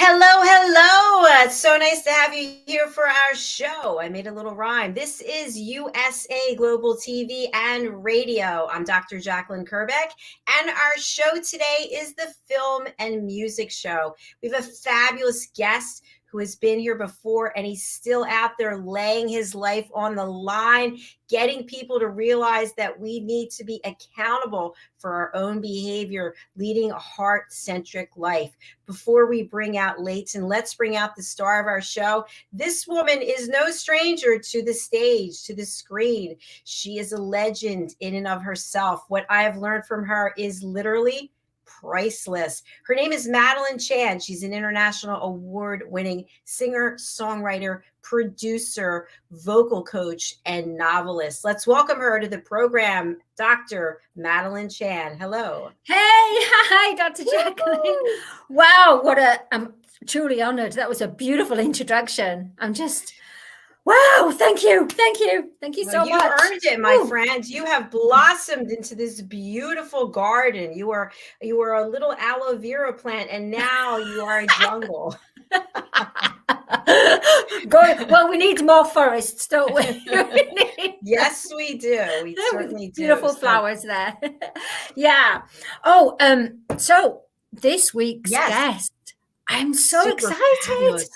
Hello, hello. It's so nice to have you here for our show. I made a little rhyme. This is USA Global TV and Radio. I'm Dr. Jacalyn Kerbeck, and our show today is the Film and Music Show. We have a fabulous guest who has been here before, and he's still out there laying his life on the line, getting people to realize that we need to be accountable for our own behavior, leading a heart-centric life. Before we bring out Leighton, let's bring out the star of our show. This woman is no stranger to the stage, to the screen. She is a legend in and of herself. What I have learned from her is literally priceless. Her name is Madalene Chan. She's an international award-winning singer, songwriter, producer, vocal coach, and novelist. Let's welcome her to the program, Dr. Madalene Chan. Hello. Hey, hi, Dr. Jacalyn. Wow, I'm truly honored. That was a beautiful introduction. Wow, thank you so much. You earned it, my friend. You have blossomed into this beautiful garden. You are a little aloe vera plant, and now you are a jungle. Well, we need more forests, don't we? Yes, we do. We certainly do. Beautiful flowers there. Yeah. So this week's guest, I'm so excited. Fabulous.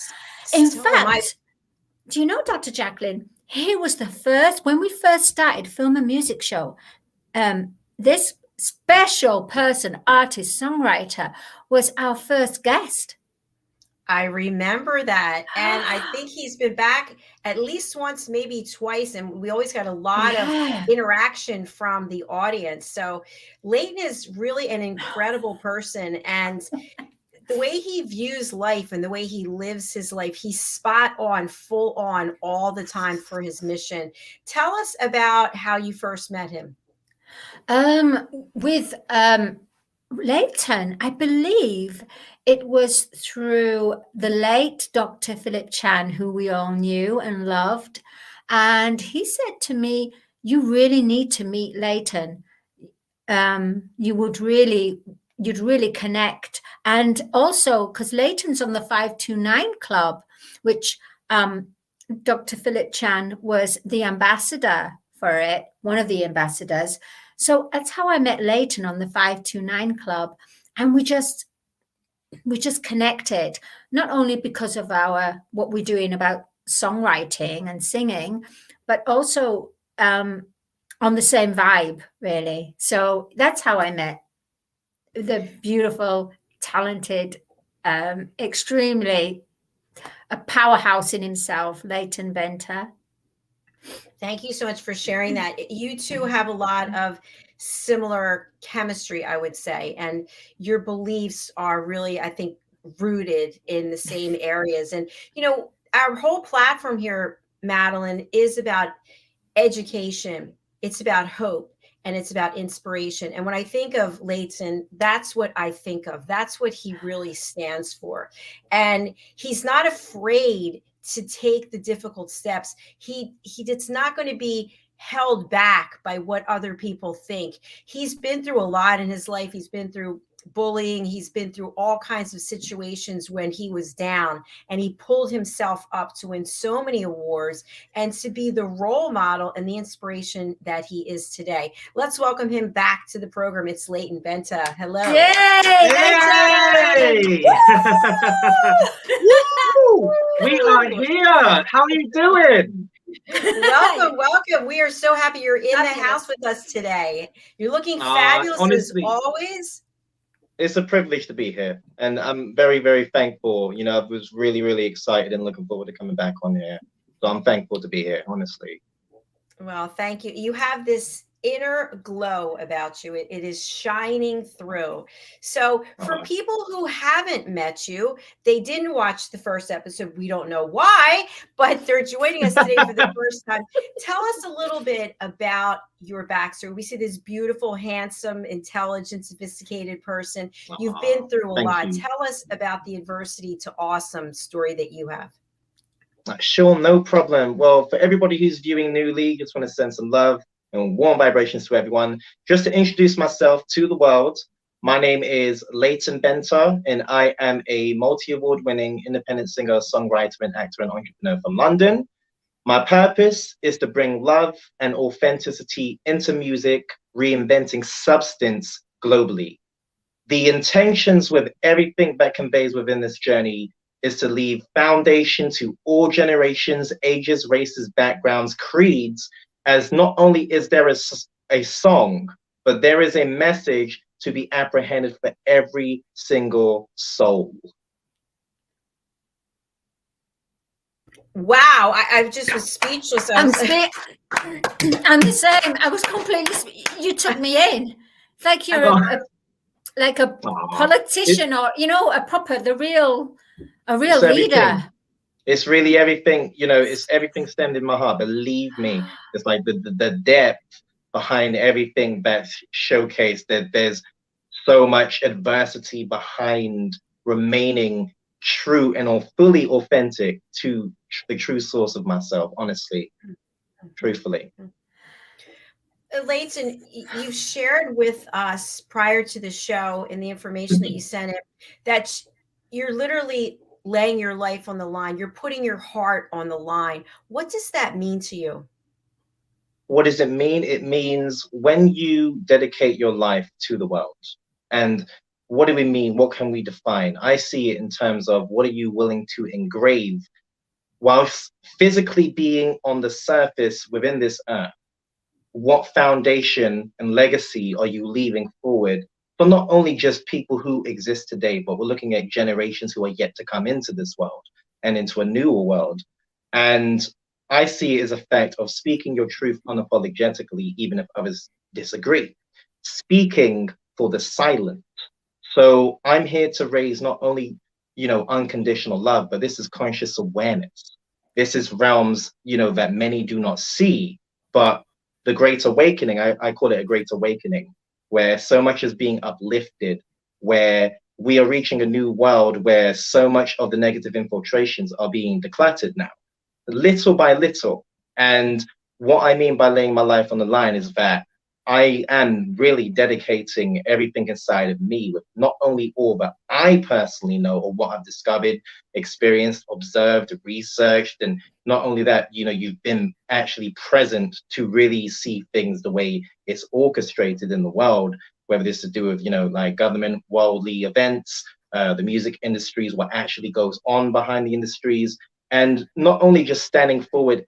In fact, do you know, Dr. Jacalyn, he was the first, when we first started Film and Music Show, this special person, artist, songwriter, was our first guest. I remember that. And I think he's been back at least once, maybe twice. And we always got a lot of interaction from the audience. So Leighton is really an incredible person. And the way he views life and the way he lives his life, he's spot on, full on all the time for his mission. Tell us about how you first met him. With Leighton, I believe it was through the late Dr. Philip Chan, who we all knew and loved. And he said to me, you really need to meet Leighton. You'd really connect. And also, because Leighton's on the 529 Club, which Dr. Philip Chan was the ambassador for it, one of the ambassadors. So that's how I met Leighton, on the 529 Club. And we just connected, not only because of what we're doing about songwriting and singing, but also on the same vibe, really. So that's how I met the beautiful, talented, extremely a powerhouse in himself, Leyton Benta. Thank you so much for sharing that. You two have a lot of similar chemistry, I would say, and your beliefs are really, I think, rooted in the same areas. And, our whole platform here, Madalene, is about education. It's about hope. And it's about inspiration. And when I think of Leighton, that's what I think of. That's what he really stands for. And he's not afraid to take the difficult steps. It's not going to be held back by what other people think. He's been through a lot in his life. He's been through bullying. He's been through all kinds of situations when he was down, and he pulled himself up to win so many awards and to be the role model and the inspiration that he is today. Let's welcome him back to the program. It's Leyton Benta. Hello. Yay! We are here. How are you doing? Welcome. We are so happy you're in the house with us today. You're looking fabulous, honestly, as always. It's a privilege to be here, and I'm very, very thankful. I was really, really excited and looking forward to coming back on here. So I'm thankful to be here, honestly. Well, thank you. You have this inner glow about you. It is shining through. So for people who haven't met you, they didn't watch the first episode. We don't know why, but they're joining us today for the first time. Tell us a little bit about your backstory. We see this beautiful, handsome, intelligent, sophisticated person. You've been through a lot. Tell us about the adversity to awesome story that you have. Sure, no problem. Well, for everybody who's viewing newly, just want to send some love and warm vibrations to everyone. Just to introduce myself to the world, My name is Leyton Benta, and I am a multi-award winning independent singer, songwriter, and actor and entrepreneur from London. My purpose is to bring love and authenticity into music, reinventing substance globally. The intentions with everything that conveys within this journey is to leave foundation to all generations, ages, races, backgrounds, creeds, as not only is there a song, but there is a message to be apprehended for every single soul. Wow, I just was speechless. I'm the same. I was completely. You took me in. It's like you're a politician, or a real leader. It's really everything. It's everything stemmed in my heart. Believe me, it's like the depth behind everything that's showcased. That there's so much adversity behind remaining true and fully authentic to the true source of myself, honestly, truthfully. Leighton, you shared with us prior to the show in the information that you sent in that you're literally laying your life on the line. You're putting your heart on the line. What does that mean to you? What does it mean? It means when you dedicate your life to the world. And what do we mean? What can we define? I see it in terms of what are you willing to engrave whilst physically being on the surface within this earth? What foundation and legacy are you leaving forward for not only just people who exist today, but we're looking at generations who are yet to come into this world and into a newer world. And I see it as a fact of speaking your truth unapologetically, even if others disagree. Speaking for the silent. So I'm here to raise not only, unconditional love, but this is conscious awareness. This is realms, that many do not see, but the Great Awakening, I call it a Great Awakening, where so much is being uplifted, where we are reaching a new world where so much of the negative infiltrations are being decluttered now, little by little. And what I mean by laying my life on the line is that I am really dedicating everything inside of me with not only all that I personally know or what I've discovered, experienced, observed, researched, and not only that, you've been actually present to really see things the way it's orchestrated in the world, whether this is to do with, like government, worldly events, the music industries, what actually goes on behind the industries, and not only just standing forward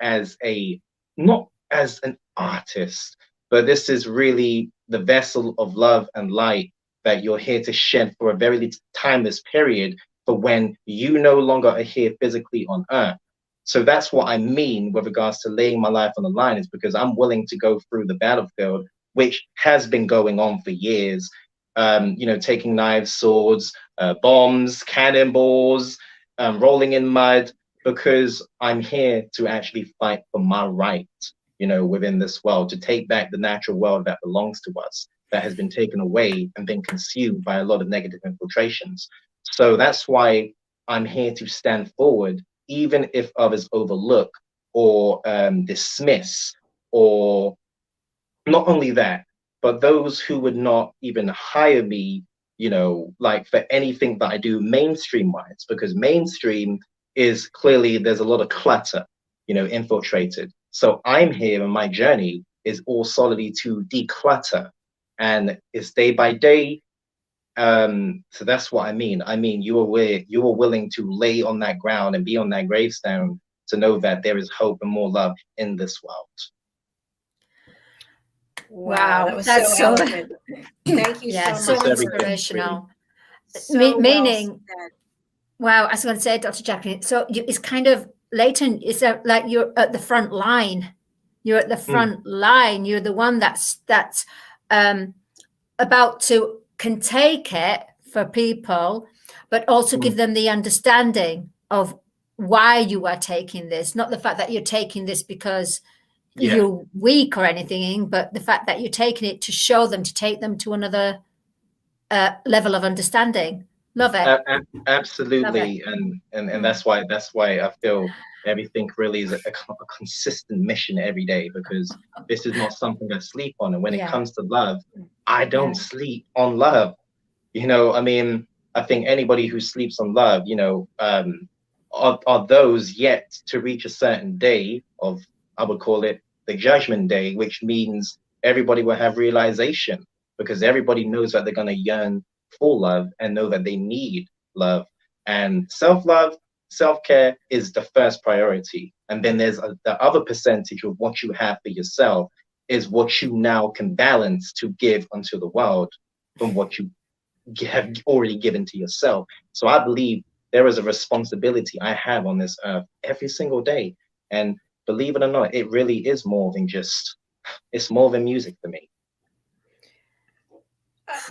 not as an artist, but this is really the vessel of love and light that you're here to shed for a very timeless period for when you no longer are here physically on earth. So that's what I mean with regards to laying my life on the line, is because I'm willing to go through the battlefield, which has been going on for years, taking knives, swords, bombs, cannonballs, rolling in mud, because I'm here to actually fight for my right, within this world, to take back the natural world that belongs to us, that has been taken away and been consumed by a lot of negative infiltrations. So that's why I'm here to stand forward, even if others overlook or dismiss, or not only that, but those who would not even hire me, like for anything that I do mainstream wise, because mainstream is clearly, there's a lot of clutter, infiltrated. So I'm here, and my journey is all solidly to declutter, and it's day by day. So that's what I mean. You are willing to lay on that ground and be on that gravestone to know that there is hope and more love in this world. Wow, that's so eloquent. Thank you so much. So inspirational. So Meaning, wow, I was going to say, Dr. Jacalyn, so it's kind of, Leighton, is like you're at the front line. You're at the front line. You're the one that's about to can take it for people, but also give them the understanding of why you are taking this, not the fact that you're taking this because you're weak or anything, but the fact that you're taking it to show them, to take them to another level of understanding. Love it. Absolutely. Love it. And that's why I feel everything really is a consistent mission every day, because this is not something I sleep on. And when it comes to love, I don't sleep on love. You know, I mean, I think anybody who sleeps on love, you know, are those yet to reach a certain day of, I would call it the judgment day, which means everybody will have realization because everybody knows that they're going to yearn for love and know that they need love. And self-love, self-care is the first priority. And then there's the other percentage of what you have for yourself is what you now can balance to give unto the world from what you have already given to yourself. So I believe there is a responsibility I have on this earth every single day. And believe it or not, it really is more than just, it's more than music for me.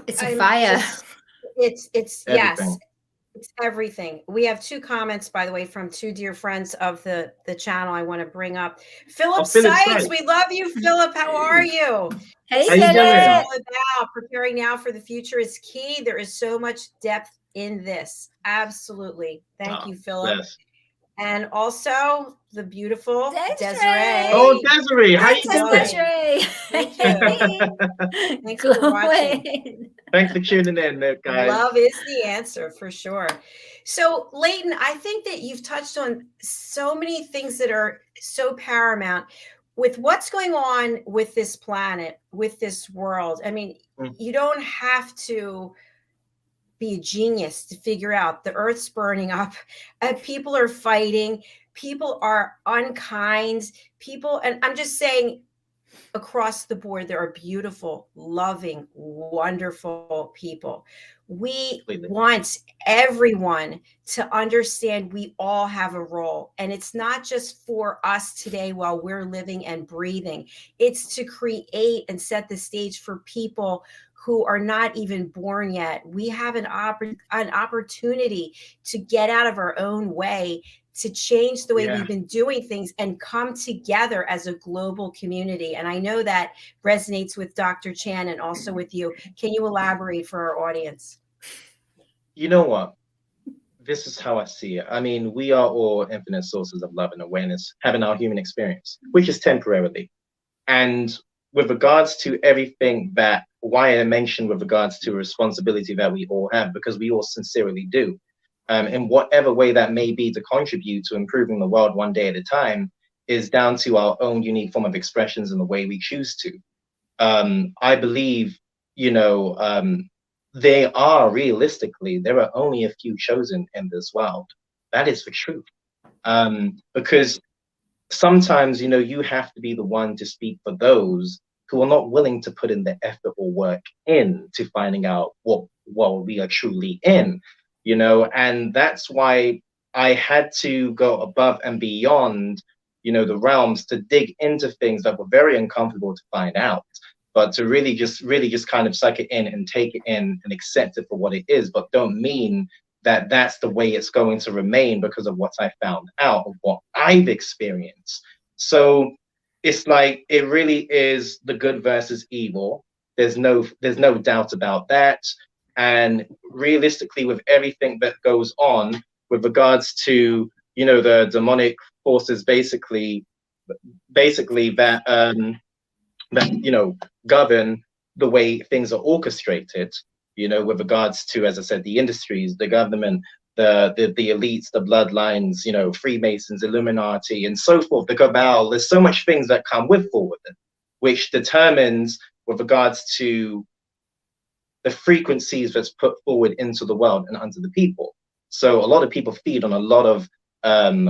It's a I'm fire. it's yes, Everything. it's everything. We have two comments, by the way, from two dear friends of the channel I want to bring up. Philip Oh, Philip Sykes, Sykes, we love you, Philip. How are you? Hey, This how is you what it's all doing? Philip. about. Preparing now for the future is key. There is so much depth in this. Absolutely. Thank Oh, you, Philip. bless. And also the beautiful Oh, Desiree. Desiree. Desiree, how you Princess doing? Glowing. Desiree. Thank you. Thanks for watching. Glowing. Thanks for tuning in, guys. Love is the answer for sure. So, Leighton, I think that you've touched on so many things that are so paramount with what's going on with this planet, with this world. I mean, Mm. you don't have to be a genius to figure out the earth's burning up, people are fighting, people are unkind, people, and I'm just saying, across the board, there are beautiful, loving, wonderful people. We Completely. want everyone to understand we all have a role. And it's not just for us today while we're living and breathing, it's to create and set the stage for people who are not even born yet. We have an opportunity to get out of our own way, to change the way Yeah. we've been doing things and come together as a global community. And I know that resonates with Dr. Chan and also with you. Can you elaborate for our audience? You know what? This is how I see it. I mean, we are all infinite sources of love and awareness, having our human experience, which is temporarily. And with regards to everything that why I mentioned with regards to responsibility that we all have, because we all sincerely do, in whatever way that may be to contribute to improving the world one day at a time, is down to our own unique form of expressions and the way we choose to. I believe, you know, they are realistically, there are only a few chosen in this world. That is the truth. Because sometimes, you know, you have to be the one to speak for those who are not willing to put in the effort or work into finding out what we are truly in, you know, and that's why I had to go above and beyond, you know, the realms to dig into things that were very uncomfortable to find out, but to really just kind of suck it in and take it in and accept it for what it is, but don't mean that that's the way it's going to remain because of what I found out of what I've experienced. So it's like it really is the good versus evil. There's no doubt about that. And realistically, with everything that goes on with regards to, you know, the demonic forces basically that, you know, govern the way things are orchestrated, you know, with regards to, as I said, the industries, the government, the elites, the bloodlines, you know, Freemasons, Illuminati, and so forth, the cabal. There's so much things that come with forward, which determines with regards to the frequencies that's put forward into the world and unto the people. So a lot of people feed on a lot of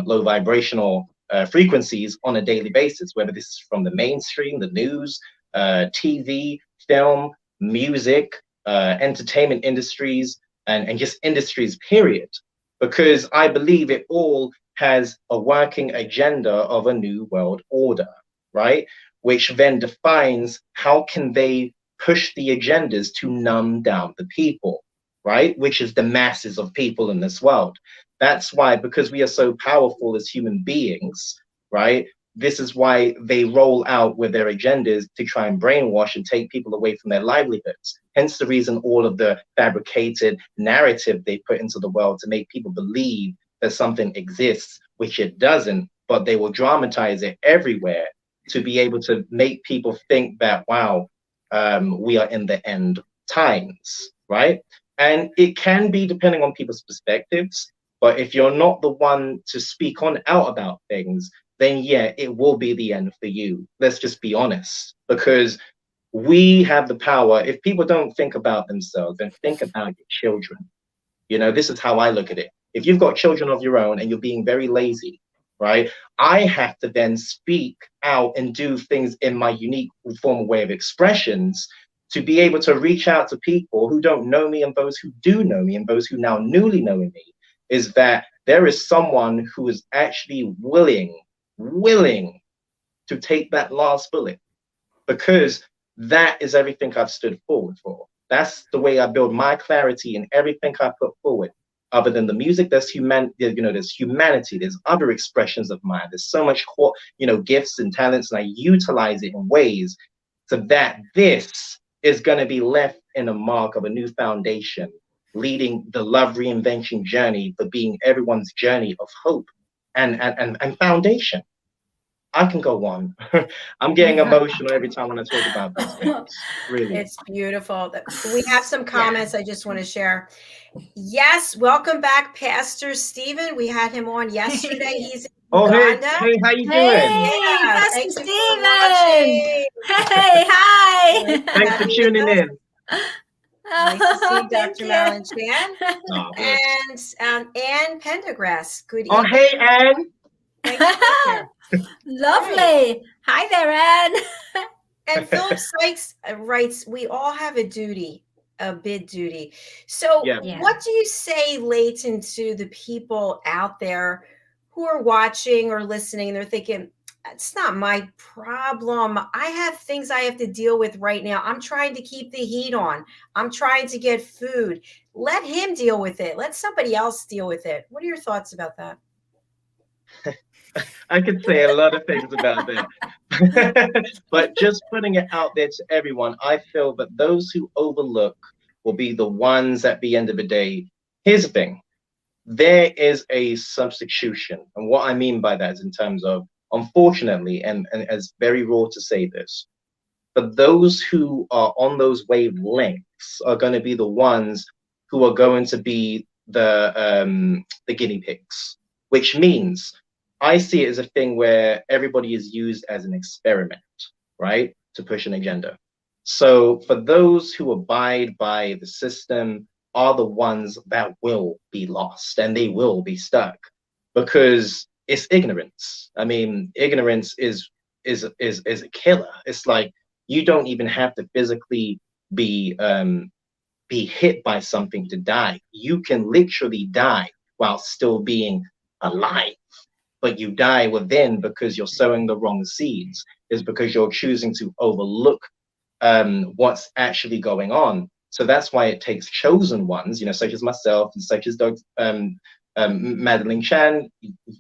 low vibrational frequencies on a daily basis, whether this is from the mainstream, the news, TV, film, music, entertainment industries, and just industries, period. Because I believe it all has a working agenda of a new world order, right? Which then defines how can they push the agendas to numb down the people, right? Which is the masses of people in this world. That's why, because we are so powerful as human beings, right? This is why they roll out with their agendas to try and brainwash and take people away from their livelihoods. Hence the reason all of the fabricated narrative they put into the world to make people believe that something exists, which it doesn't, but they will dramatize it everywhere to be able to make people think that, wow, we are in the end times, right? And it can be depending on people's perspectives. But if you're not the one to speak on out about things, then yeah, it will be the end for you. Let's just be honest, because we have the power. If people don't think about themselves, then think about your children. You know, this is how I look at it. If you've got children of your own and you're being very lazy, right? I have to then speak out and do things in my unique formal way of expressions to be able to reach out to people who don't know me and those who do know me and those who now newly know me, is that there is someone who is actually willing to take that last bullet, because that is everything I've stood forward for. That's the way I build my clarity in everything I put forward. Other than the music, there's there's humanity, there's other expressions of mine. There's so much, gifts and talents, and I utilize it in ways so that this is going to be left in a mark of a new foundation, leading the love reinvention journey for being everyone's journey of hope and foundation. I can go on. I'm getting emotional every time when I talk about those things. Really. It's beautiful. We have some comments I just want to share. Yes, welcome back, Pastor Stephen. We had him on yesterday. He's in Uganda. Hey, how you doing? Hey, Yeah, Pastor thank you for Stephen. watching. Hey, hi. Thanks for tuning in. Nice to see you, Thank Dr. you. Madalene Chan. Oh, good. And Anne Pendergrass. Good Oh, evening. hey, Anne. Thanks for being here. Lovely. Hi there, Anne. And Philip Sykes writes, we all have a duty, a bid duty. So Yeah. what do you say, Leighton, to the people out there who are watching or listening and they're thinking, it's not my problem. I have things I have to deal with right now. I'm trying to keep the heat on. I'm trying to get food. Let him deal with it. Let somebody else deal with it. What are your thoughts about that? I could say a lot of things about that. But just putting it out there to everyone, I feel that those who overlook will be the ones at the end of the day. Here's the thing. There is a substitution. And what I mean by that is in terms of, unfortunately, and as very raw to say this, but those who are on those wavelengths are going to be the ones who are going to be the guinea pigs, which means I see it as a thing where everybody is used as an experiment, right, to push an agenda. So for those who abide by the system are the ones that will be lost and they will be stuck, because it's ignorance. I mean, ignorance is a killer. It's like you don't even have to physically be hit by something to die. You can literally die while still being alive, but you die within because you're sowing the wrong seeds. Is because you're choosing to overlook what's actually going on. So that's why it takes chosen ones, such as myself and such as Madalene Chan,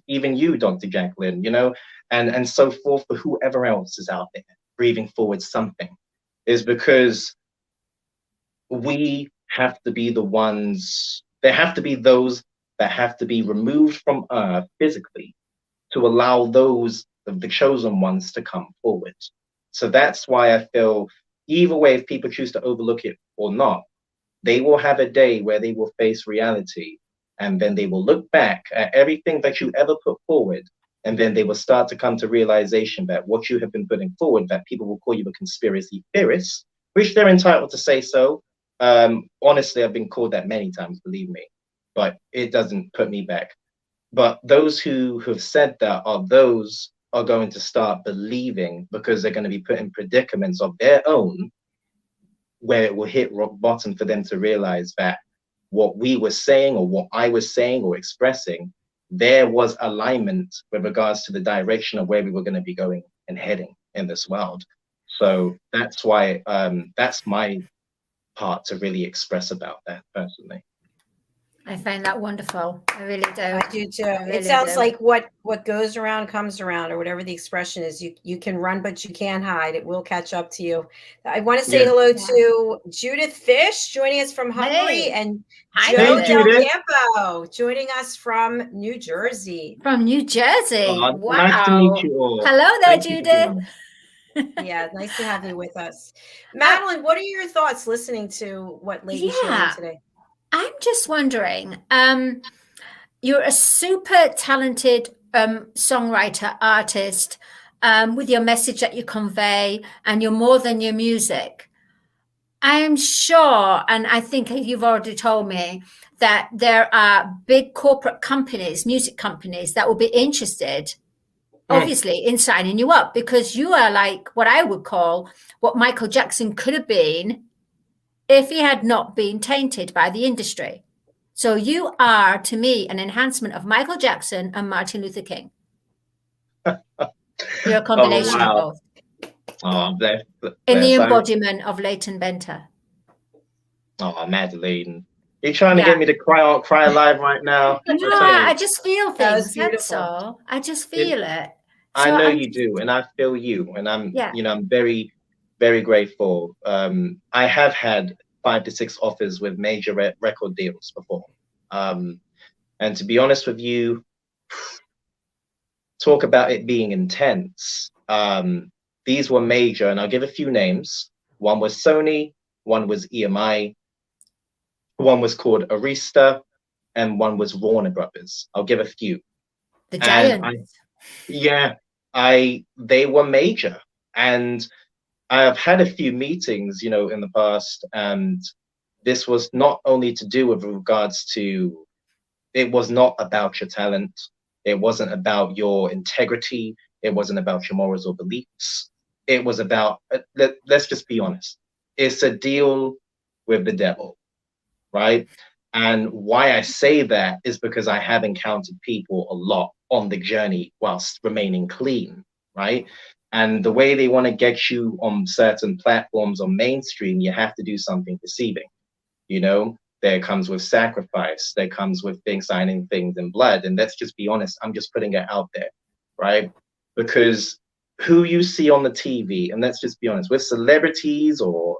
even you, Dr. Jacalyn, and so forth, for whoever else is out there breathing forward something, is because we have to be the ones. There have to be those that have to be removed from earth physically to allow those of the chosen ones to come forward. So that's why I feel either way, if people choose to overlook it or not, they will have a day where they will face reality, and then they will look back at everything that you ever put forward, and then they will start to come to realization that what you have been putting forward, that people will call you a conspiracy theorist, which they're entitled to say so. Honestly, I've been called that many times, believe me, but it doesn't put me back. But those who have said that are going to start believing, because they're going to be put in predicaments of their own where it will hit rock bottom for them to realize that what we were saying or what I was saying or expressing, there was alignment with regards to the direction of where we were going to be going and heading in this world. So that's why that's my part to really express about that personally. I find that wonderful. I really do. I do too. Really It sounds do. like what goes around comes around, or whatever the expression is. You can run, but you can't hide. It will catch up to you. I want to say hello to Judith Fish joining us from Hungary, and Joe Del Campo joining us from New Jersey. From New Jersey. Wow. Nice to meet you all. Hello there, Judith. Yeah, nice to have you with us. Madalene, what are your thoughts listening to what Leighton shared today? I'm just wondering, you're a super talented songwriter, artist, with your message that you convey, and you're more than your music. I am sure, and I think you've already told me, that there are big corporate companies, music companies, that will be interested, Mm. obviously, in signing you up because you are like what I would call what Michael Jackson could have been if he had not been tainted by the industry. So you are, to me, an enhancement of Michael Jackson and Martin Luther King. You're a Oh combination of wow! both. Oh bless, In the bless. embodiment of Leyton Benta. Oh, Madalene, you're trying to Yeah. get me to cry out, cry live right now. No, I tell you, I just feel That was things. That's beautiful. all. I just it, feel it. I So know I'm you do, and I feel you, and I'm, yeah. I'm very, very grateful. I have had 5 to 6 offers with major record deals before, um, and to be honest with you, talk about it being intense. These were major, and I'll give a few names. One was Sony, one was EMI, one was called Arista, and one was Warner Brothers. I'll give a few. The And giant. yeah, they were major. And I've had a few meetings, in the past, and this was not only to do with regards to, it was not about your talent. It wasn't about your integrity. It wasn't about your morals or beliefs. It was about, let's just be honest. It's a deal with the devil, right? And why I say that is because I have encountered people a lot on the journey whilst remaining clean, right? And the way they want to get you on certain platforms on mainstream, you have to do something deceiving. There comes with sacrifice, there comes with things, signing things in blood. And let's just be honest, I'm just putting it out there, right? Because who you see on the TV, and let's just be honest, with celebrities or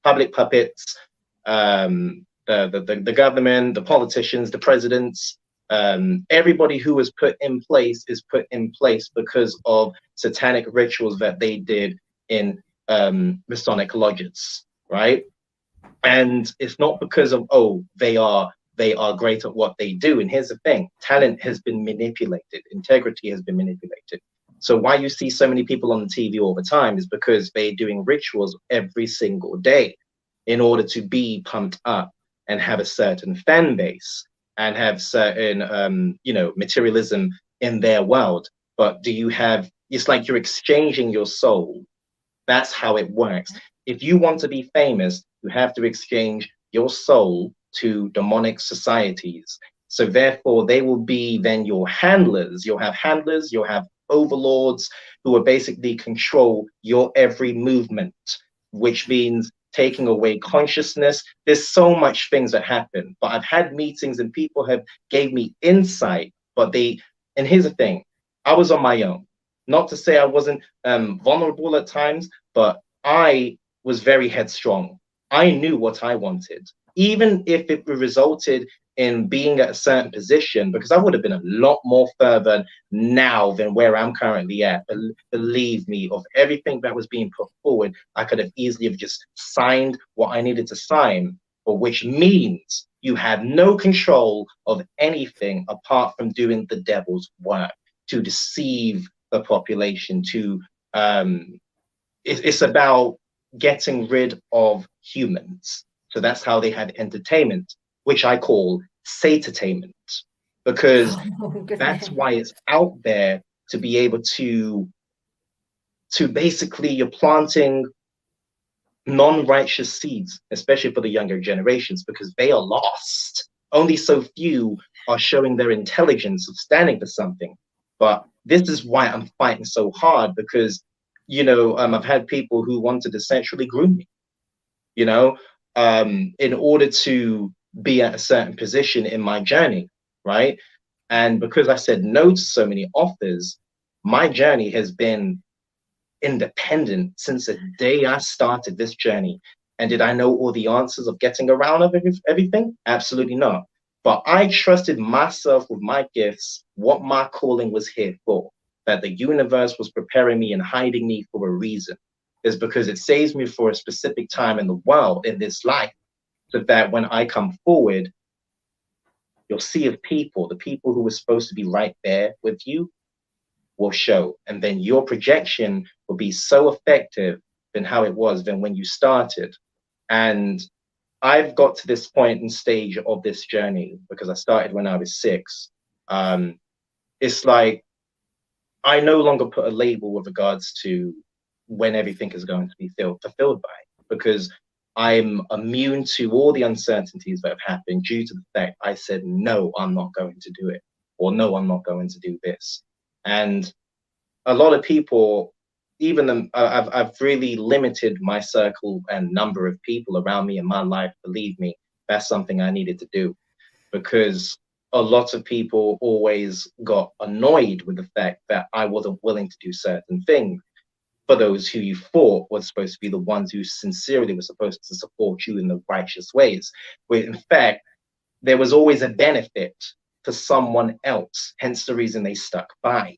public puppets, the government, the politicians, the presidents, everybody who was put in place is put in place because of satanic rituals that they did in Masonic lodges, right? And it's not because of, they are great at what they do. And here's the thing: talent has been manipulated, integrity has been manipulated. So why you see so many people on the TV all the time is because they're doing rituals every single day in order to be pumped up and have a certain fan base and have certain materialism in their world. But it's like you're exchanging your soul. That's how it works. If you want to be famous, you have to exchange your soul to demonic societies. So therefore, they will be then your handlers. You'll have handlers, you'll have overlords who will basically control your every movement, which means taking away consciousness. There's so much things that happen. But I've had meetings and people have gave me insight, and here's the thing, I was on my own. Not to say I wasn't vulnerable at times, but I was very headstrong. I knew what I wanted, even if it resulted in being at a certain position, because I would have been a lot more further now than where I'm currently at. Believe me, of everything that was being put forward, I could have easily have just signed what I needed to sign, but which means you have no control of anything apart from doing the devil's work to deceive the population, it's about getting rid of humans. So that's how they had entertainment, which I call satatainment, because Oh, that's goodness. why it's out there, to be able to basically, you're planting non-righteous seeds, especially for the younger generations, because they are lost. Only so few are showing their intelligence of standing for something. But this is why I'm fighting so hard, because I've had people who wanted to sexually groom me, in order to be at a certain position in my journey, right? And because I said no to so many offers, my journey has been independent since the day I started this journey. And did I know all the answers of getting around of everything? Absolutely not. But I trusted myself with my gifts, what my calling was here for, that the universe was preparing me and hiding me for a reason. Is because it saves me for a specific time in the world, in this life. so that when I come forward, you'll see of people, the people who were supposed to be right there with you will show. And then your projection will be so effective than how it was than when you started. And I've got to this point and stage of this journey because I started when I was 6. It's like I no longer put a label with regards to when everything is going to be fulfilled by, because I'm immune to all the uncertainties that have happened due to the fact I said, no, I'm not going to do it, or no, I'm not going to do this. And a lot of people, even I've really limited my circle and number of people around me in my life. Believe me, that's something I needed to do, because a lot of people always got annoyed with the fact that I wasn't willing to do certain things for those who you thought were supposed to be the ones who sincerely were supposed to support you in the righteous ways, where in fact there was always a benefit to someone else, hence the reason they stuck by.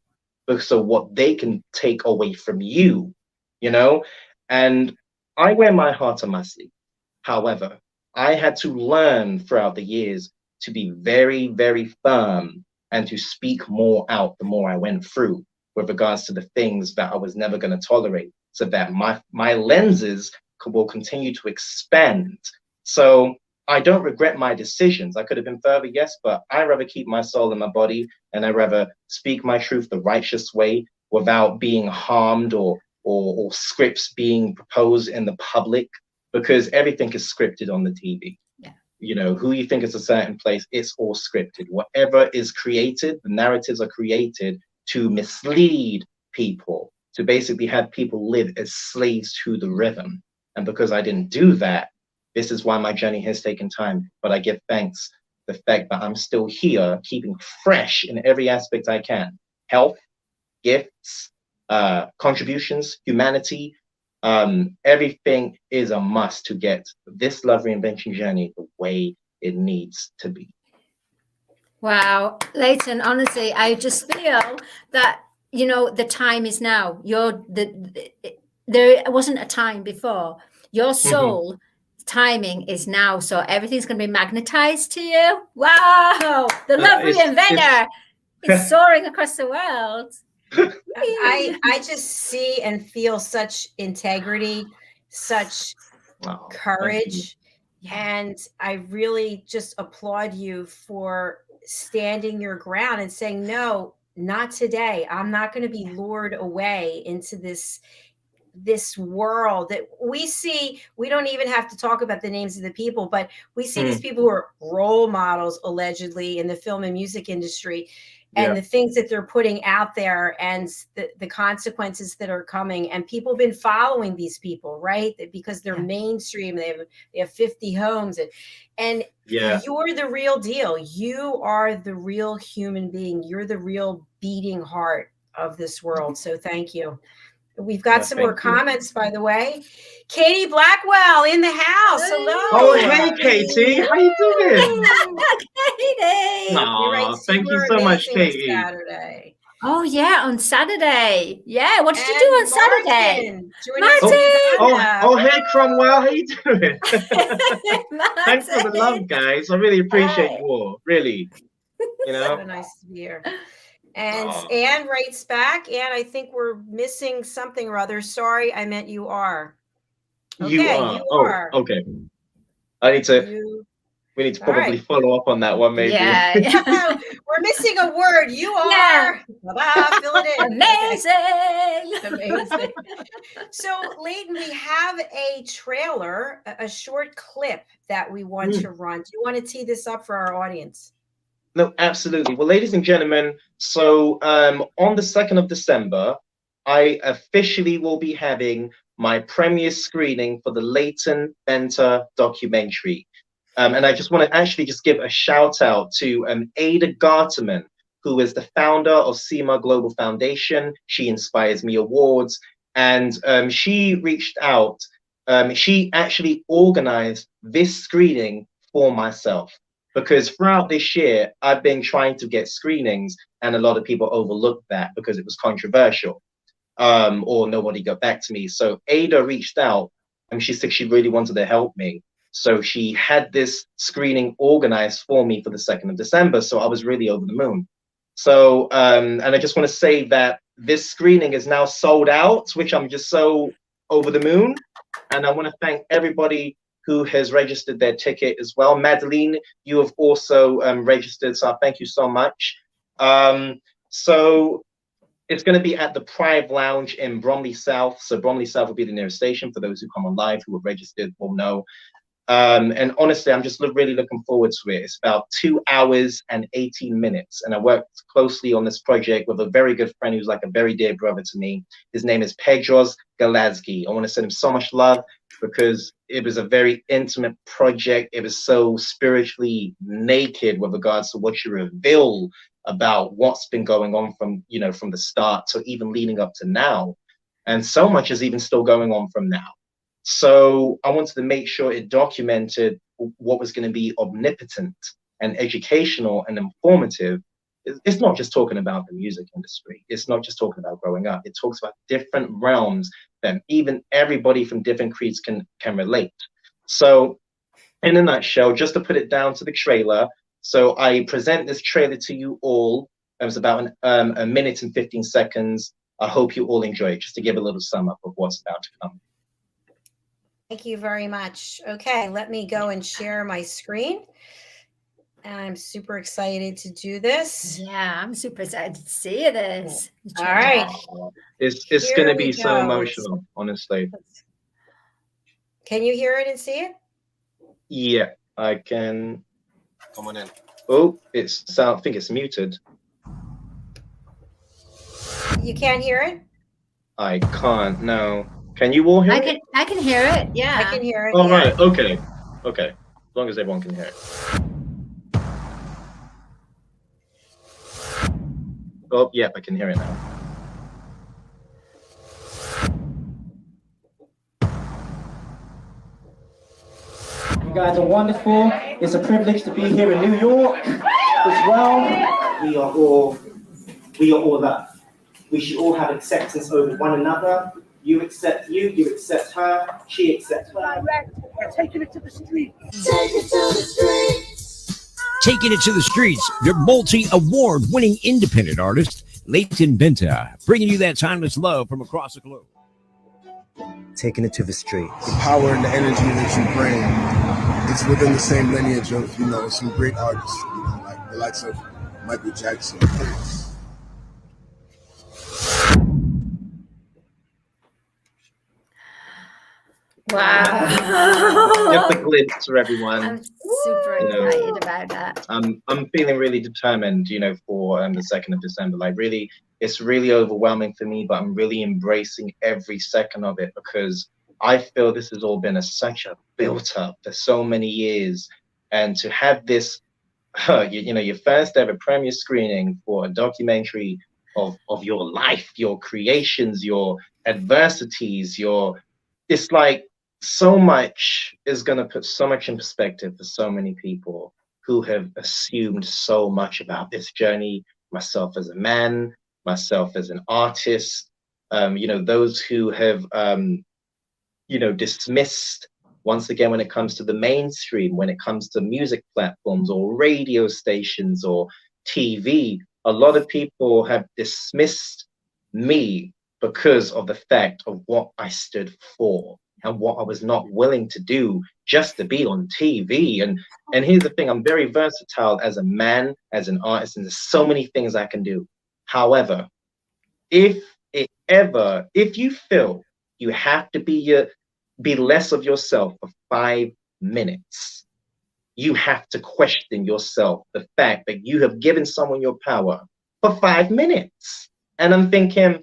So what they can take away from you, you know? And I wear my heart on my sleeve. However, I had to learn throughout the years to be very, very firm and to speak more out the more I went through with regards to the things that I was never going to tolerate, so that my lenses will continue to expand. So I don't regret my decisions. I could have been further, yes, but I rather keep my soul in my body, and I rather speak my truth the righteous way without being harmed or scripts being proposed in the public, because everything is scripted on the TV. Yeah. You know, who you think is a certain place, it's all scripted. Whatever is created, the narratives are created to mislead people, to basically have people live as slaves to the rhythm. And because I didn't do that, this is why my journey has taken time. But I give thanks the fact that I'm still here, keeping fresh in every aspect I can. Health, gifts, contributions, humanity, everything is a must to get this love reinvention journey the way it needs to be. Wow, Leighton, honestly, I just feel that, you know, the time is now. There wasn't a time before. Your soul timing is now, so everything's going to be magnetized to you. Wow, the love reinventor is soaring across the world. I just see and feel such integrity, such courage. And I really just applaud you for standing your ground and saying, no, not today. I'm not going to be lured away into this world that we see. We don't even have to talk about the names of the people, but we see these people who are role models, allegedly, in the film and music industry, and the things that they're putting out there, and the consequences that are coming. And people have been following these people, right? Because they're mainstream. They have 50 homes, and you're the real deal. You are the real human being. You're the real beating heart of this world. So thank you. We've got some more comments, by the way. Katie Blackwell in the house. Hello. Oh, hey, Katie. How you doing? Katie. Aww, thank you so much, Katie. Saturday. Oh, yeah, on Saturday. Yeah, what did you do on Saturday? Oh, hey, Cromwell. How you doing? Thanks for the love, guys. I really appreciate you all. Really. You know? So nice to be here. And Anne writes back, and I think we're missing something or other. Sorry, I meant you are. Okay, you are. Okay. We need to probably follow up on that one, maybe. Yeah. We're missing a word. You are. Fill it in. Amazing. So, Leighton, we have a trailer, a short clip that we want to run. Do you want to tee this up for our audience? No, absolutely. Well, ladies and gentlemen, so on the 2nd of December, I officially will be having my premiere screening for the Leyton Benta Documentary. And I just want to actually just give a shout out to Ada Garterman, who is the founder of SEMA Global Foundation. She inspires me awards. And she reached out. She actually organized this screening for myself, because throughout this year, I've been trying to get screenings, and a lot of people overlooked that because it was controversial, or nobody got back to me. So Ada reached out, and she said she really wanted to help me. So she had this screening organized for me for the 2nd of December. So I was really over the moon. So, and I just want to say that this screening is now sold out, which I'm just so over the moon. And I want to thank everybody who has registered their ticket as well. Madalene, you have also registered, so thank you so much. So it's going to be at the Prive Lounge in Bromley South. So Bromley South will be the nearest station. For those who come on live who have registered will know. And honestly, I'm just really looking forward to it. It's about 2 hours and 18 minutes. And I worked closely on this project with a very good friend who's like a very dear brother to me. His name is Pedros Galazgi. I want to send him so much love because it was a very intimate project. It was so spiritually naked with regards to what you reveal about what's been going on from, you know, from the start to even leading up to now. And so much is even still going on from now. So I wanted to make sure it documented what was going to be omnipotent and educational and informative. It's not just talking about the music industry. It's not just talking about growing up. It talks about different realms that even everybody from different creeds can relate. So in a nutshell, just to put it down to the trailer. So I present this trailer to you all. It was about a minute and 15 seconds. I hope you all enjoy it, just to give a little sum up of what's about to come. Thank you very much. Okay, let me go and share my screen. I'm super excited to do this. Yeah, I'm super excited to see this. All right. It's going to be so emotional, honestly. Can you hear it and see it? Yeah, I can. Come on in. Oh, I think it's muted. You can't hear it? I can't, no. Can you all hear it? I can hear it, yeah. I can hear it. Oh, yeah. right, okay. Okay, as long as everyone can hear it. Oh, yeah, I can hear it now. You guys are wonderful. It's a privilege to be here in New York as well. We are all love. We should all have acceptance over one another. You accept you accept her, she accepts her. We're taking it to the street. Taking it to the streets, your multi-award-winning independent artist, Leyton Benta, bringing you that timeless love from across the globe. Taking it to the streets. The power and the energy that you bring, it's within the same lineage of, you know, some great artists, you know, like the likes of Michael Jackson, Prince. Wow. Just a glimpse for everyone. I'm super excited about that. I'm feeling really determined, you know, for the 2nd of December. Like, really, it's really overwhelming for me, but I'm really embracing every second of it because I feel this has all been such a built up for so many years. And to have this, you know, your first ever premiere screening for a documentary of your life, your creations, your adversities, it's like so much is going to put so much in perspective for so many people who have assumed so much about this journey, myself as a man, myself as an artist, you know, those who have, you know, dismissed once again when it comes to the mainstream, when it comes to music platforms or radio stations or TV, a lot of people have dismissed me because of the fact of what I stood for and what I was not willing to do just to be on TV. And here's the thing, I'm very versatile as a man, as an artist, and there's so many things I can do. However, if you feel you have to be less of yourself for 5 minutes, you have to question yourself, the fact that you have given someone your power for 5 minutes. And I'm thinking,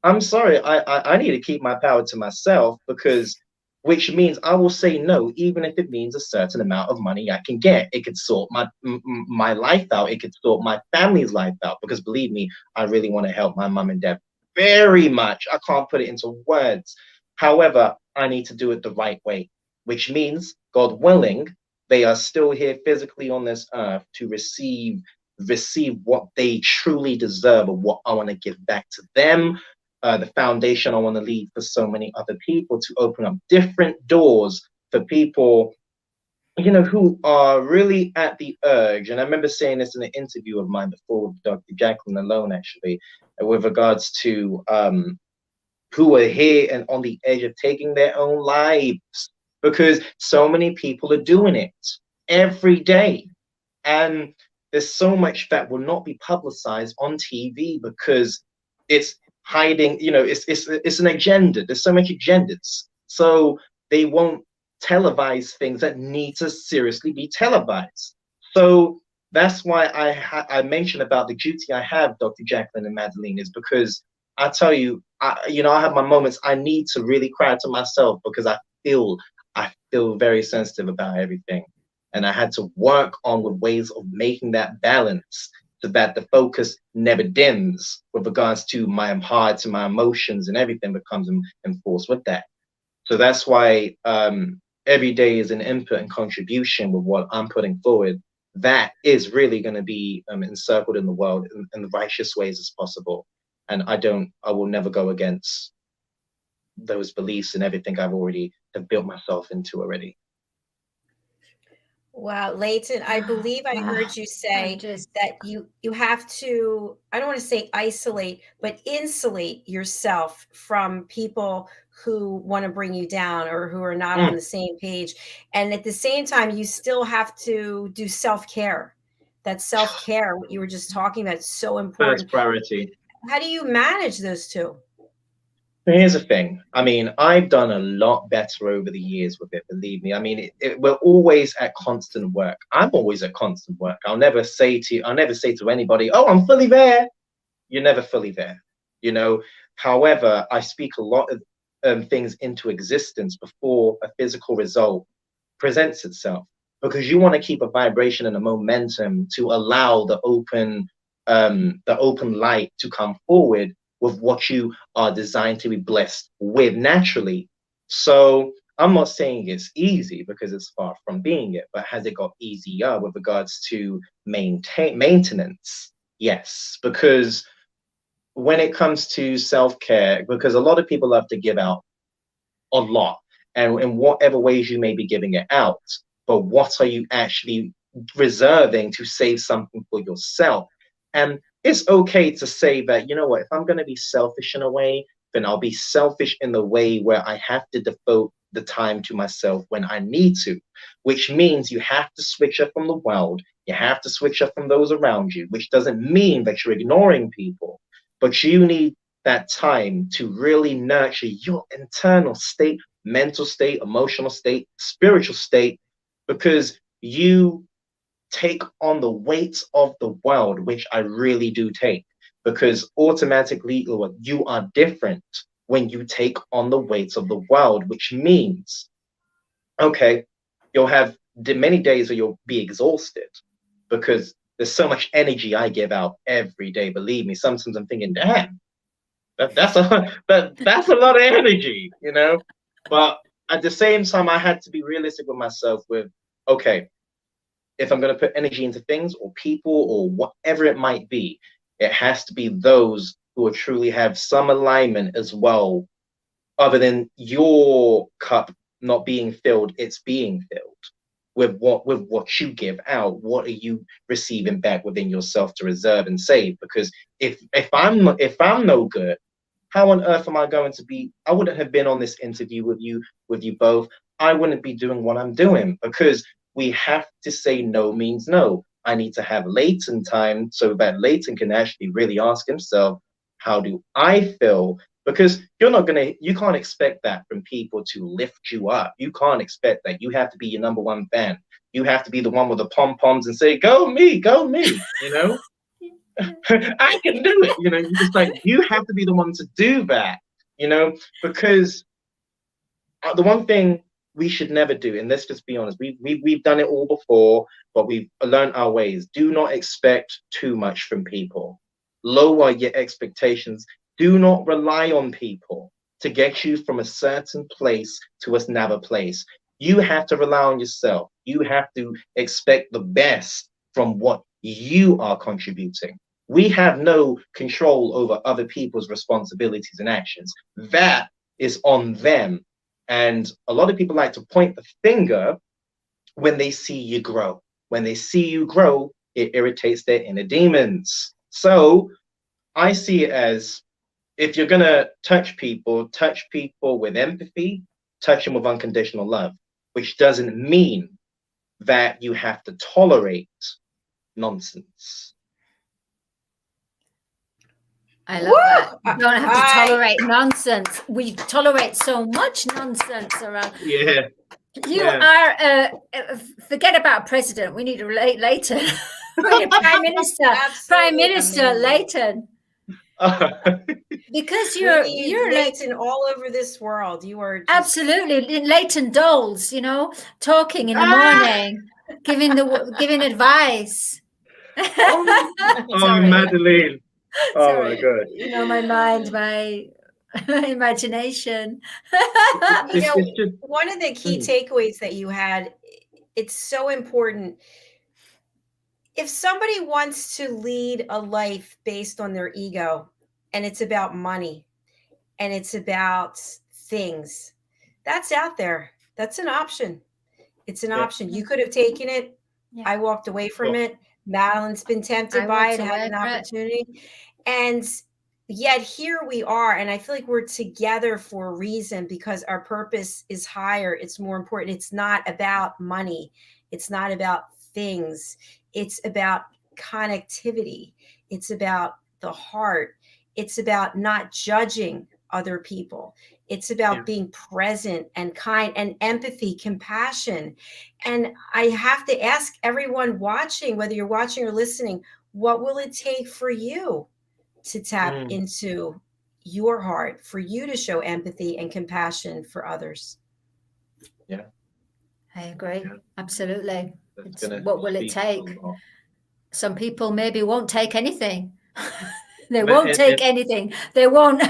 I'm sorry, I need to keep my power to myself, which means I will say no, even if it means a certain amount of money I can get. It could sort my life out. It could sort my family's life out, because believe me, I really want to help my mom and dad very much. I can't put it into words. However, I need to do it the right way, which means, God willing, they are still here physically on this earth to receive what they truly deserve, or what I want to give back to them. The foundation I want to lead for so many other people, to open up different doors for people, you know, who are really at the urge. And I remember saying this in an interview of mine before with Dr. Jacalyn alone, actually, with regards to who are here and on the edge of taking their own lives, because so many people are doing it every day. And there's so much that will not be publicized on TV because it's hiding, you know, it's an agenda. There's so much agendas. So they won't televise things that need to seriously be televised. So that's why I mentioned about the duty I have, Dr. Jacalyn and Madalene, is because I tell you, I have my moments. I need to really cry to myself because I feel very sensitive about everything. And I had to work on with ways of making that balance so that the focus never dims with regards to my heart, to my emotions, and everything that comes in force with that. So that's why every day is an input and contribution with what I'm putting forward. That is really going to be encircled in the world in the righteous ways as possible. And I will never go against those beliefs and everything I've already have built myself into already. Wow, Leighton, I believe I heard you say that you have to, I don't want to say isolate, but insulate yourself from people who want to bring you down or who are not on the same page. And at the same time, you still have to do self-care. That self-care, what you were just talking about, is so important. First priority. How do you manage those two? Here's the thing. I mean, I've done a lot better over the years with it, believe me. I mean, we're always at constant work. I'm always at constant work. I'll never say to anybody, oh, I'm fully there. You're never fully there, you know. However, I speak a lot of things into existence before a physical result presents itself, because you want to keep a vibration and a momentum to allow the open light to come forward with what you are designed to be blessed with naturally. So I'm not saying it's easy, because it's far from being it, but has it got easier with regards to maintenance? Yes, because when it comes to self-care, because a lot of people love to give out a lot, and in whatever ways you may be giving it out, but what are you actually reserving to save something for yourself? And it's okay to say that, you know what, if I'm going to be selfish in a way, then I'll be selfish in the way where I have to devote the time to myself when I need to, which means you have to switch up from the world. You have to switch up from those around you, which doesn't mean that you're ignoring people, but you need that time to really nurture your internal state, mental state, emotional state, spiritual state, because you take on the weight of the world, which I really do take, because automatically you are different when you take on the weights of the world, which means, okay, you'll have many days where you'll be exhausted because there's so much energy I give out every day. Believe me, sometimes I'm thinking, damn, that's a lot of energy, you know. But at the same time, I had to be realistic with myself with, okay, if I'm going to put energy into things or people or whatever it might be, it has to be those who truly have some alignment as well, other than your cup not being filled, it's being filled with what you give out. What are you receiving back within yourself to reserve and save? Because if I'm no good, how on earth am I going to be? I wouldn't have been on this interview with you both. I wouldn't be doing what I'm doing, because we have to say no means no. I need to have Leighton time so that Leighton can actually really ask himself, how do I feel? Because you can't expect that from people to lift you up. You can't expect that. You have to be your number one fan. You have to be the one with the pom-poms and say, go me, you know? I can do it, you know. You just like, you have to be the one to do that, you know, because the one thing we should never do, and let's just be honest, we've done it all before, but we've learned our ways. Do not expect too much from people. Lower your expectations. Do not rely on people to get you from a certain place to another place. You have to rely on yourself. You have to expect the best from what you are contributing. We have no control over other people's responsibilities and actions. That is on them. And a lot of people like to point the finger when they see you grow. When they see you grow, it irritates their inner demons. So I see it as, if you're going to touch people with empathy, touch them with unconditional love, which doesn't mean that you have to tolerate nonsense. I love that. You don't have to tolerate nonsense. We tolerate so much nonsense around. Yeah. You are, forget about president. We need to relate Leighton. Prime Minister, Prime Minister Leighton. Because you're Leighton all over this world. You are just... absolutely Leighton Doles, you know, talking in the morning, giving advice. Oh, Madalene. Oh, sorry. My God. You know, my mind, my imagination. You know, one of the key takeaways that you had, it's so important. If somebody wants to lead a life based on their ego, and it's about money, and it's about things, that's out there. That's an option. It's an option. You could have taken it. Yeah. I walked away from it. Madalene's been tempted by it, had an opportunity. And yet here we are. And I feel like we're together for a reason, because our purpose is higher. It's more important. It's not about money. It's not about things. It's about connectivity. It's about the heart. It's about not judging other people. It's about being present and kind and empathy, compassion. And I have to ask everyone watching, whether you're watching or listening, what will it take for you to tap into your heart, for you to show empathy and compassion for others? Yeah. I agree. Yeah. Absolutely. What will it take? Some people maybe won't take anything. They won't take anything. They won't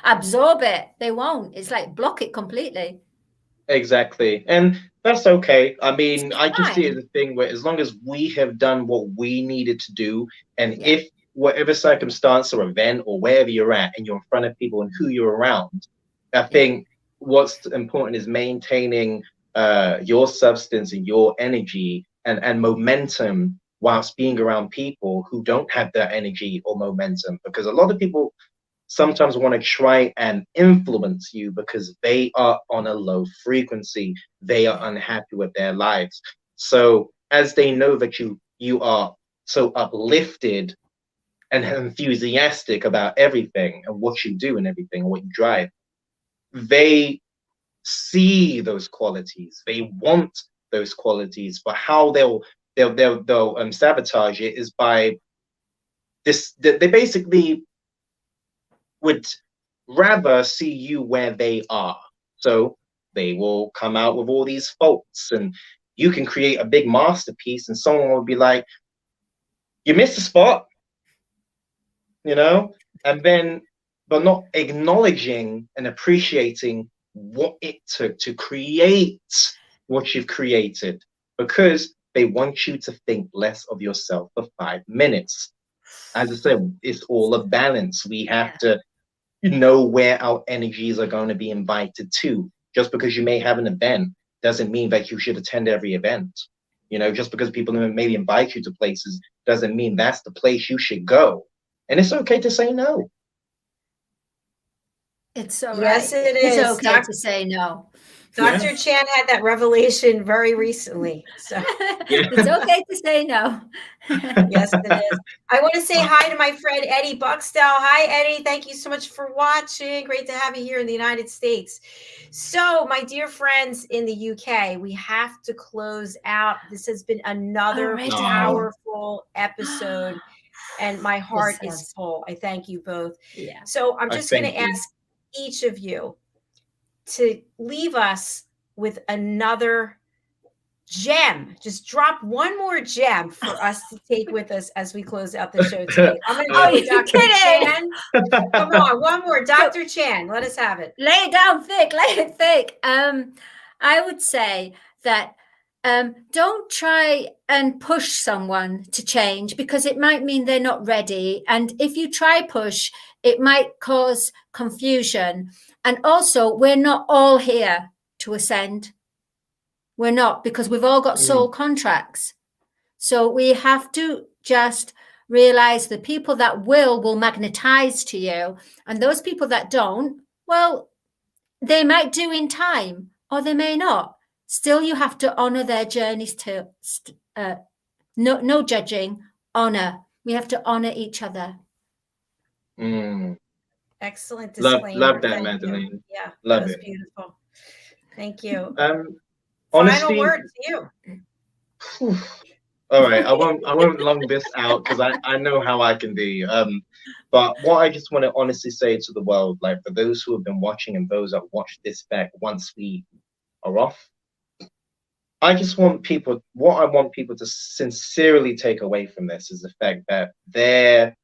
absorb it. They won't. It's like block it completely. Exactly. And that's okay. I mean, I just see it as a thing where, as long as we have done what we needed to do, and if whatever circumstance or event or wherever you're at and you're in front of people and who you're around, I think what's important is maintaining your substance and your energy and momentum whilst being around people who don't have that energy or momentum, because a lot of people sometimes want to try and influence you because they are on a low frequency. They are unhappy with their lives. So as they know that you are so uplifted and enthusiastic about everything and what you do and everything, what you drive, they see those qualities. They want those qualities, but how they'll sabotage it is by this. They basically would rather see you where they are. So they will come out with all these faults, and you can create a big masterpiece and someone will be like, you missed a spot, you know, and then, but not acknowledging and appreciating what it took to create what you've created, because they want you to think less of yourself for 5 minutes. As I said, it's all a balance. We have to know where our energies are going to be invited to. Just because you may have an event doesn't mean that you should attend every event. You know, just because people maybe invite you to places doesn't mean that's the place you should go. And it's okay to say no. It's all right. Yes, it is. It's okay to say no. Dr. Chan had that revelation very recently. So it's okay to say no. Yes, it is. I want to say hi to my friend Eddie Buxtell. Hi, Eddie. Thank you so much for watching. Great to have you here in the United States. So, my dear friends in the UK, we have to close out. This has been another powerful episode, and my heart is full. I thank you both. Yeah. So, I'm just going to ask each of you to leave us with another gem. Just drop one more gem for us to take with us as we close out the show today. I'm going to go with Dr. Chan. Come on, one more. Dr. Chan, let us have it. Lay it down thick, lay it thick. I would say that don't try and push someone to change, because it might mean they're not ready. And if you try push, It might cause confusion. And also, we're not all here to ascend. We're not, because we've all got soul contracts. So we have to just realize the people that will magnetize to you, and those people that don't, well, they might do in time, or they may not. Still, you have to honor their journeys to no judging, honor. We have to honor each other. Excellent Love disclaimer. that, Thank Madalene. you. Yeah, Love that was it. beautiful. Thank you. Honestly, Final word to you. Whew. All right, I won't long this out because I know how I can be. But what I just want to honestly say to the world, like for those who have been watching and those that watch this back once we are off, I just want people, what I want people to sincerely take away from this is the fact that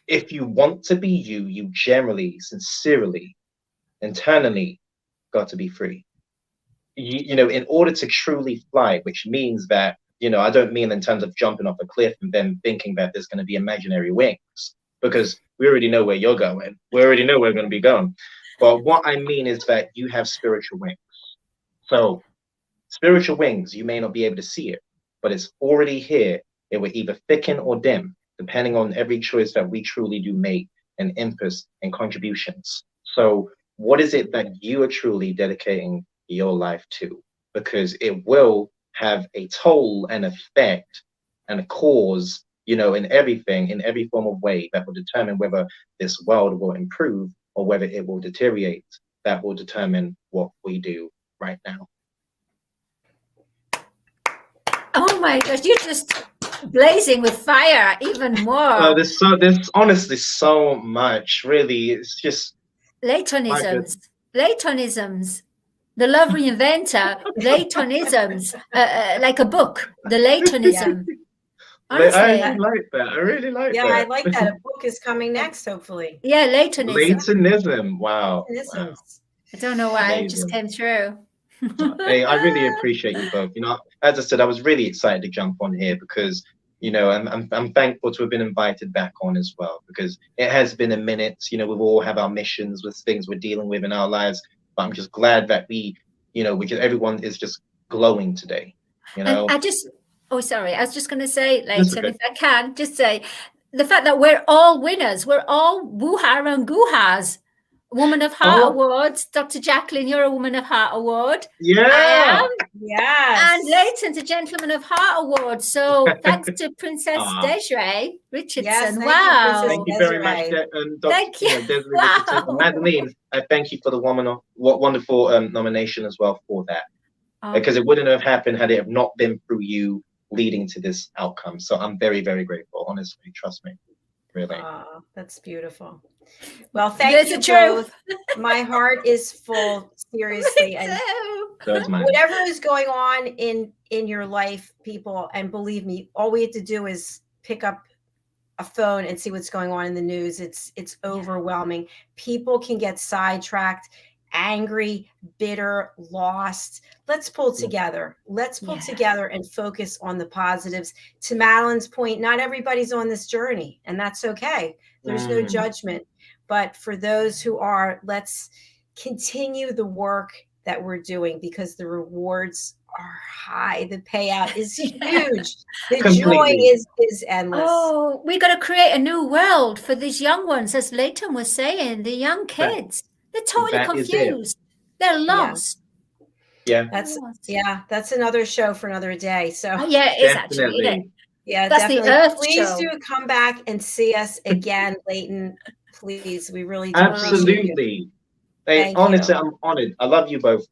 if you want to be you, you generally, sincerely, internally got to be free. You know, in order to truly fly, which means that, you know, I don't mean in terms of jumping off a cliff and then thinking that there's going to be imaginary wings, because we already know where you're going. We already know where we're going to be going. But what I mean is that you have spiritual wings. So spiritual wings, you may not be able to see it, but it's already here. It will either thicken or dim, depending on every choice that we truly do make and inputs and contributions. So what is it that you are truly dedicating your life to? Because it will have a toll and effect and a cause, you know, in everything, in every form of way that will determine whether this world will improve or whether it will deteriorate. That will determine what we do right now. Oh my gosh, you're just blazing with fire even more. There's honestly so much, really. It's just Leightonisms. The Love Reinventor, Leightonisms, like a book, the Leightonism. Honestly. I like that. I really like that. Yeah, I like that. A book is coming next, hopefully. Yeah, Leightonism. Leightonism. Wow. Wow. I don't know why it just came through. Hey, I really appreciate you both. You know, as I said, I was really excited to jump on here because, you know, I'm thankful to have been invited back on as well, because it has been a minute. You know, we all have our missions with things we're dealing with in our lives. But I'm just glad that everyone is just glowing today. You know, and I was just going to say, Leighton, if I can, just say the fact that we're all winners. We're all woo-ha and goo-has. Woman of Heart Awards. Dr. Jacalyn, you're a Woman of Heart Award. Yeah. I am. Yes. And Leighton's a Gentleman of Heart Award. So thanks to Princess Desiree Richardson. Yes, wow. Thank you very much, thank you. Desiree Richardson. Madalene, I thank you for the wonderful nomination as well for that. Because it wouldn't have happened had it have not been through you leading to this outcome. So I'm very, very grateful. Honestly, trust me. Really. Oh, that's beautiful. Well, thank you both. My heart is full, seriously. And whatever is going on in your life, people, and believe me, all we have to do is pick up a phone and see what's going on in the news. It's overwhelming. People can get sidetracked, angry, bitter, lost. Let's pull together. Let's pull together and focus on the positives. To Madalene's point, not everybody's on this journey, and that's okay. There's no judgment. But for those who are, let's continue the work that we're doing, because the rewards are high. The payout is huge. The joy is endless. Oh, we got to create a new world for these young ones, as Leighton was saying, the young kids. They're totally confused. They're lost. Yeah. That's another show for another day. So yeah, it is actually. Isn't it? Yeah, that's definitely. The Earth Please show. Do come back and see us again, Leighton. Please, we really do. Absolutely. Hey, honestly, I'm honored. I love you both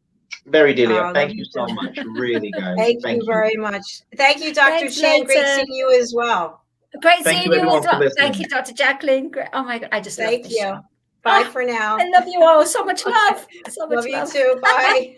very dearly. Thank you so much, really, guys. Thank you very much. Thank you, Dr. Chan. Great seeing you as well. Great seeing you as well. Thank you, Dr. Jacalyn. Oh my God, I just love this show. Bye for now. I love you all. So much love. So much love. You too. Bye.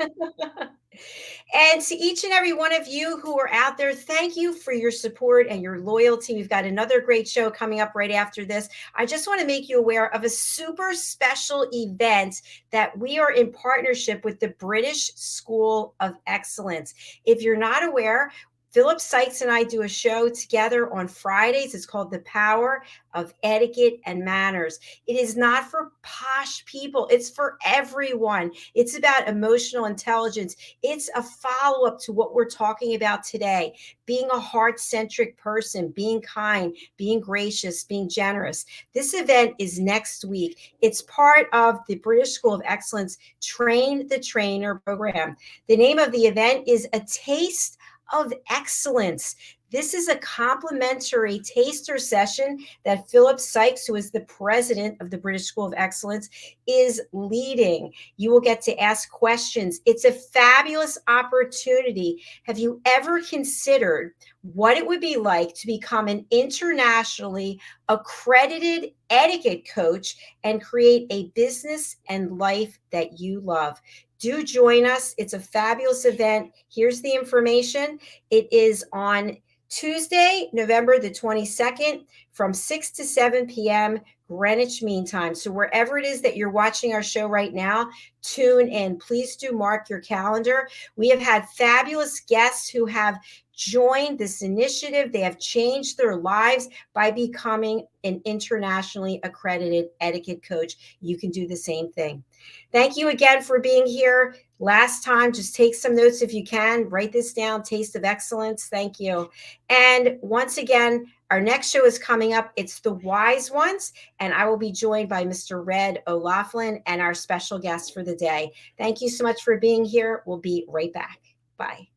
And to each and every one of you who are out there, thank you for your support and your loyalty. We've got another great show coming up right after this. I just want to make you aware of a super special event that we are in partnership with the British School of Excellence. If you're not aware, Philip Sykes and I do a show together on Fridays. It's called The Power of Etiquette and Manners. It is not for posh people. It's for everyone. It's about emotional intelligence. It's a follow-up to what we're talking about today. Being a heart-centric person, being kind, being gracious, being generous. This event is next week. It's part of the British School of Excellence Train the Trainer program. The name of the event is A Taste of Excellence. This is a complimentary taster session that Philip Sykes, who is the president of the British School of Excellence, is leading. You will get to ask questions. It's a fabulous opportunity. Have you ever considered what it would be like to become an internationally accredited etiquette coach and create a business and life that you love? Do join us. It's a fabulous event. Here's the information. It is on Tuesday, November the 22nd from 6 to 7 p.m. Greenwich Mean Time. So wherever it is that you're watching our show right now, tune in. Please do mark your calendar. We have had fabulous guests who have joined this initiative. They have changed their lives by becoming an internationally accredited etiquette coach. You can do the same thing. Thank you again for being here. Last time, just take some notes if you can. Write this down, Taste of Excellence. Thank you. And once again, our next show is coming up. It's The Wise Ones, and I will be joined by Mr. Red O'Laughlin and our special guest for the day. Thank you so much for being here. We'll be right back. Bye.